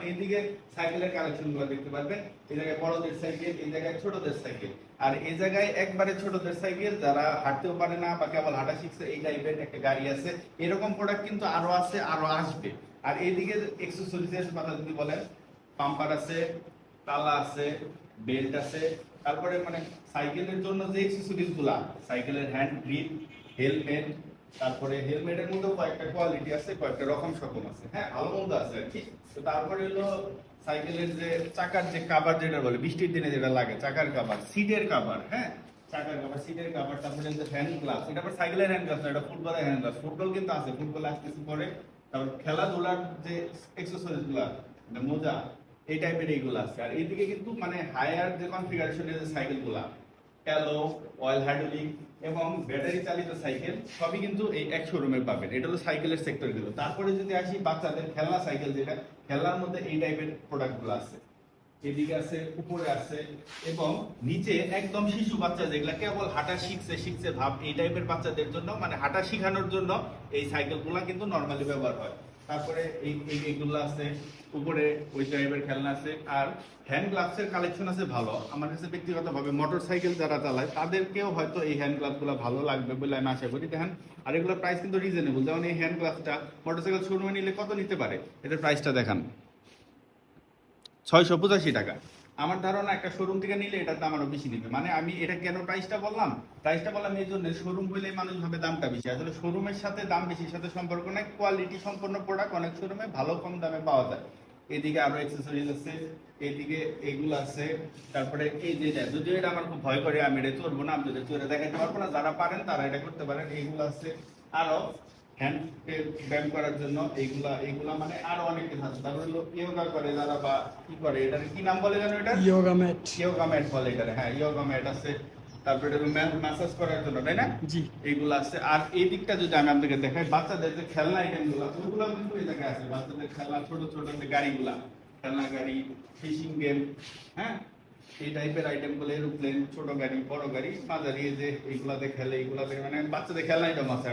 এইদিকে সাইকেলের কালেকশন গুলো দেখতে পারবেন। এই জায়গায় বড়দের সাইকেল, এই জায়গায় ছোটদের সাইকেল, আর এই জায়গায় একবারে ছোটদের সাইকেল যারা হাঁটতেও পারে না বা কেবল হাঁটা শিখছে এই টাইপের একটা গাড়ি আছে। এরকম প্রোডাক্ট কিন্তু আরো আছে, আরো আসবে। আর এইদিকে এক্সেসরিজের কথা যদি বলেন, পাম্পার আছে, তালা আছে, বেল্ট আছে, তারপরে মানে সাইকেলের জন্য যে এক্সেসরিজ গুলা, সাইকেলের হ্যান্ড গ্রিপ, হেলমেট, তারপরে হেলমেটের মধ্যেও কয়েকটা কোয়ালিটি আছে, কয়েকটা রকম সকম আছে, হ্যাঁ ভালো মন্দ আছে আর কি। তো তারপরে হলো সাইকেলের যে চাকার যে কাভার যেটা বলে বৃষ্টির দিনে যেটা লাগে, চাকার কাভার, সিটের কাভার, হ্যাঁ চাকার কাভার, সিটের কাভার, তারপরে যে হ্যান্ড গ্লাভস, এটা আবার সাইকেলের হ্যান্ড গ্লাভস না, এটা ফুটবলের হ্যান্ড গ্লাভস। ফুটবল কিন্তু আছে, ফুটবল আসতেছে পরে। তারপর খেলাধুলার যে এক্সেসরিজ গুলা, মোজা, এই টাইপের এইগুলো আছে। আর এইদিকে কিন্তু মানে হায়ার যে কনফিগারেশনের যে সাইকেল গুলা, অ্যালো, অয়েল হাইড্রোলিক এবং ব্যাটারি চালিত সাইকেল সবই কিন্তু এই এক শোরুমে পাবেন। এটা হলো সাইকেলের সেক্টর গুলো। তারপরে যদি আসি বাচ্চাদের খেলনা সাইকেল, যেটা খেলনার মধ্যে এই টাইপের প্রোডাক্ট গুলো আছে, এদিকে আছে, উপরে আছে, এবং নিচে একদম শিশু বাচ্চা যেগুলা কেবল হাঁটা শিখছে ভাব, এই টাইপের বাচ্চাদের জন্য মানে হাঁটা শিখানোর জন্য এই সাইকেল গুলা কিন্তু নর্মালি ব্যবহার হয়। তারপরে এইগুলো আছে, উপরে ওই টাইপের খেলনা আছে। আর হ্যান্ড গ্লাভসের কালেকশন আছে ভালো। আমার কাছে ব্যক্তিগতভাবে মোটর সাইকেল যারা চালায় তাদেরকেও হয়তো এই হ্যান্ড গ্লাভস গুলো ভালো লাগবে বলে আমি আশা করি। দেখেন, আর এগুলোর প্রাইস কিন্তু রিজনেবল। যেমন এই হ্যান্ড গ্লাভসটা মোটরসাইকেল শোরুমে নিলে কত নিতে পারে, এটার প্রাইসটা দেখান, 685 টাকা। আমার ধারণা একটা শোরুম থেকে নিলে এটার দাম আরো বেশি নিবে। মানে আমি এটা কেন প্রাইসটা বললাম এই জন্য, শোরুম হইলে মানুষ ভাবে দামটা বেশি, আসলে শোরুমের সাথে দাম বেশির সাথে সম্পর্ক নাই, কোয়ালিটি সম্পন্ন প্রোডাক্ট অনেক শোরুমে ভালো কম দামে পাওয়া যায়। এদিকে আরো অ্যাক্সেসরিজ আছে, এদিকে এগুলো আছে, তারপরে এই যে যদিও এটা আমার খুব ভয় করে, আমি এটা চড়বো না, আমি এটা চড়ে দেখাতে পারবো না, যারা পারেন তারা এটা করতে পারেন। এইগুলো আছে আরো হ্যান্ড ব্যায়াম করার জন্য, এইগুলা মানে আরো অনেক কিছু আছে। তারপরে ইয়োগা করে যারা বা কি করে, এটার কি নাম বলে জানো, এটা ইয়োগা ম্যাট বলে এটা, হ্যাঁ ইয়োগা ম্যাট আছে। তারপরে ম্যাসাজ করার জন্য, তাই না, জি এইগুলো আছে। আর এই দিকটা যদি আমি আপনাকে দেখাই, বাচ্চাদের যে খেলনা আইটেম গুলো, ওইগুলো কিন্তু এই জায়গায় আছে। বাচ্চাদের খেলনা, ছোট ছোট যে গাড়িগুলা, খেলনা গাড়ি, ফিশিং গেম, হ্যাঁ এই টাইপের আইটেম গুলো, এরোপ্লেন, ছোট গাড়ি, বড় গাড়ি, মাঝারি, যে এইগুলাতে খেলে, এইগুলাতে মানে বাচ্চাদের খেলনা আইটেম আছে।